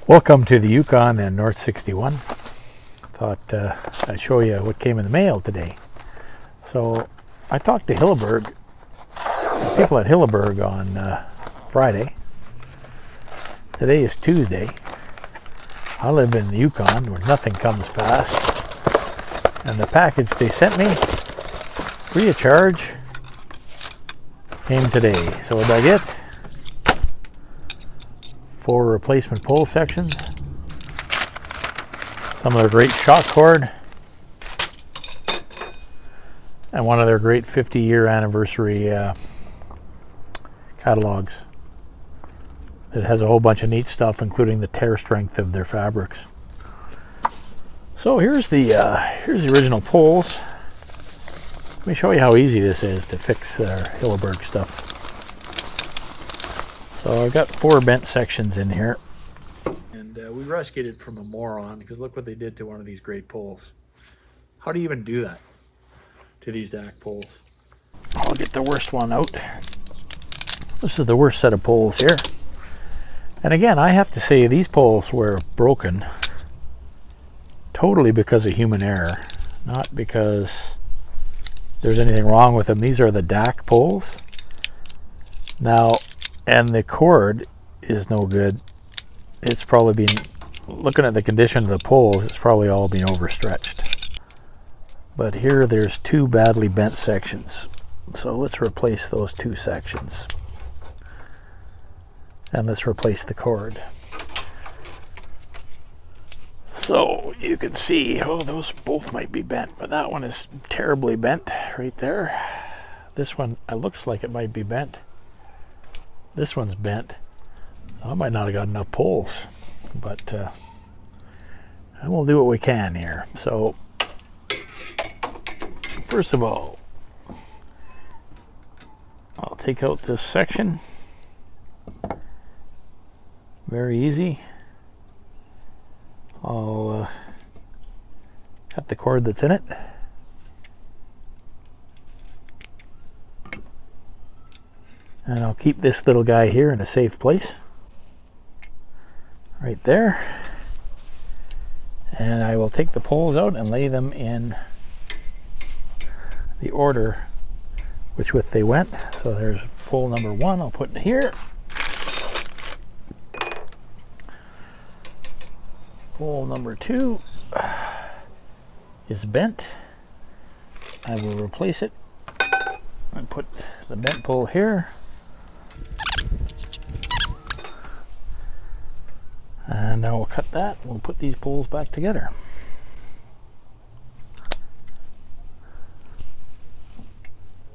Welcome to the Yukon and North 61. Thought I'd show you what came in the mail today. So I talked to Hilleberg, people at Hilleberg on Friday. Today is Tuesday. I live in the Yukon where nothing comes fast. And the package they sent me, free of charge, came today. So what did I get? 4 replacement pole sections, some of their great shock cord, and one of their great 50-year anniversary catalogs. It has a whole bunch of neat stuff, including the tear strength of their fabrics. So here's the original poles. Let me show you how easy this is to fix Hilleberg stuff. So I've got 4 bent sections in here, and we rescued it from a moron, because look what they did to one of these great poles. How do you even do that to these DAC poles? I'll get the worst one out. This is the worst set of poles here. And again, I have to say these poles were broken totally because of human error, not because there's anything wrong with them. These are the DAC poles. Now, and the cord is no good. It's probably been, looking at the condition of the poles, it's probably all been overstretched. But here there's 2 badly bent sections. So let's replace those 2 sections. And let's replace the cord. So you can see, oh, those both might be bent, but that one is terribly bent right there. This one, it looks like it might be bent. This one's bent. I might not have got enough poles, but we'll do what we can here. So, first of all, I'll take out this section. Very easy. I'll cut the cord that's in it. And I'll keep this little guy here in a safe place. Right there. And I will take the poles out and lay them in the order which with they went. So there's pole number 1, I'll put it here. Pole number 2 is bent. I will replace it and put the bent pole here. And now we'll cut that. We'll put these poles back together.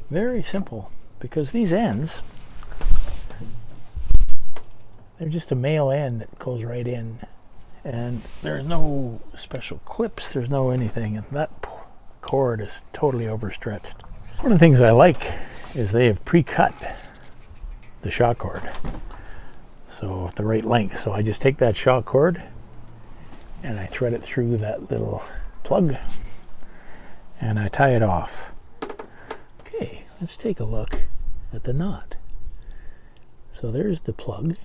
Very simple, because these ends, they're just a male end that goes right in, and there's no special clips, there's no anything, and that cord is totally overstretched. One of the things I like is they have pre-cut the shock cord. So the right length. So I just take that shock cord and I thread it through that little plug and I tie it off. Okay, let's take a look at the knot. So there's the plug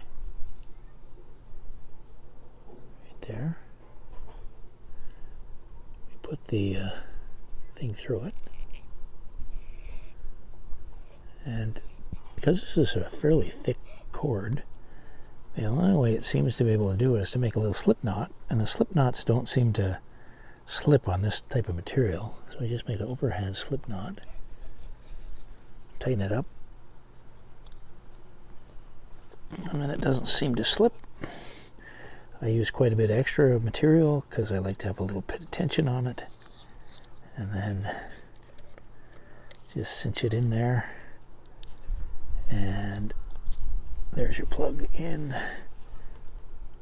right there. We put the thing through it, and because this is a fairly thick cord, the only way it seems to be able to do it is to make a little slip knot, and the slip knots don't seem to slip on this type of material. So I just make an overhand slip knot, tighten it up, and then it doesn't seem to slip. I use quite a bit extra material because I like to have a little bit of tension on it, and then just cinch it in there, and there's your plug in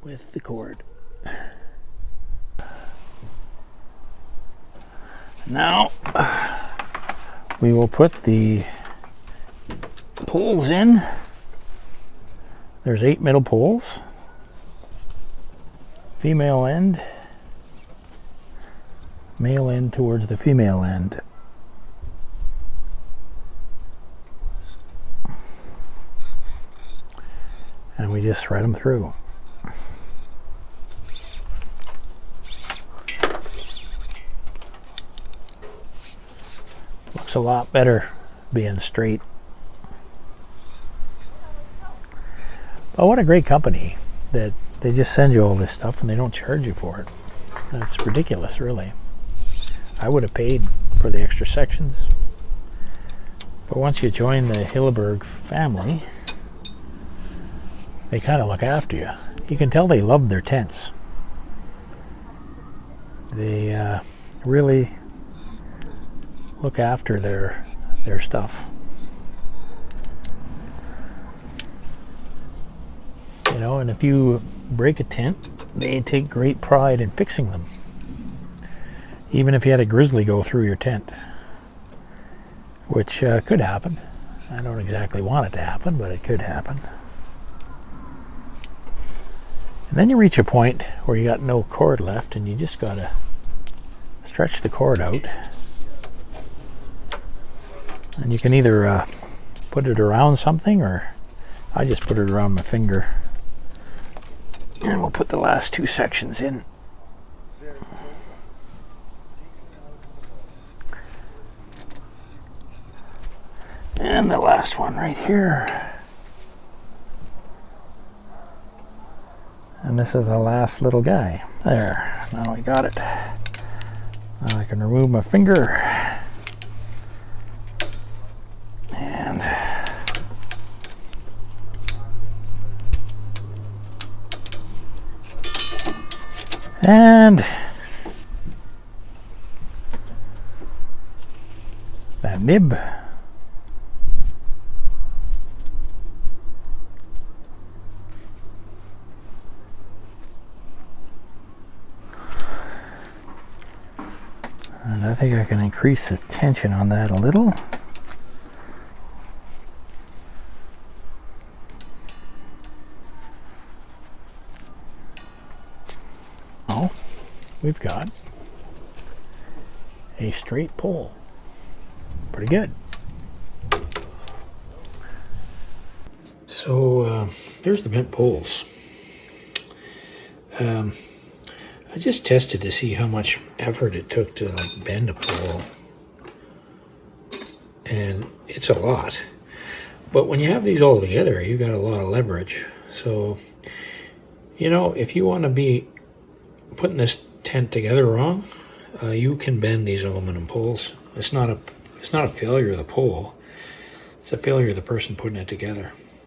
with the cord. Now we will put the poles in. There's 8 middle poles. Female end, male end towards the female end. And we just thread them through. a lot better being straight. But what a great company that they just send you all this stuff and they don't charge you for it. That's ridiculous, really. I would have paid for the extra sections. But once you join the Hilleberg family, they kind of look after you. You can tell they love their tents. They really look after their stuff. You know, and if you break a tent, they take great pride in fixing them. Even if you had a grizzly go through your tent, which could happen. I don't exactly want it to happen, but it could happen. And then you reach a point where you got no cord left and you just gotta stretch the cord out. And you can either put it around something, or I just put it around my finger. And we'll put the last two sections in. And the last one right here. And this is the last little guy. There, now I got it. Now I can remove my finger. And that nib. And I think I can increase the tension on that a little. Oh, we've got a straight pole. Pretty good. So there's the bent poles. I just tested to see how much effort it took to like bend a pole, and it's a lot. But when you have these all together, you got a lot of leverage. So, you know, if you want to be putting this tent together wrong, you can bend these aluminum poles. It's not a failure of the pole. It's a failure of the person putting it together.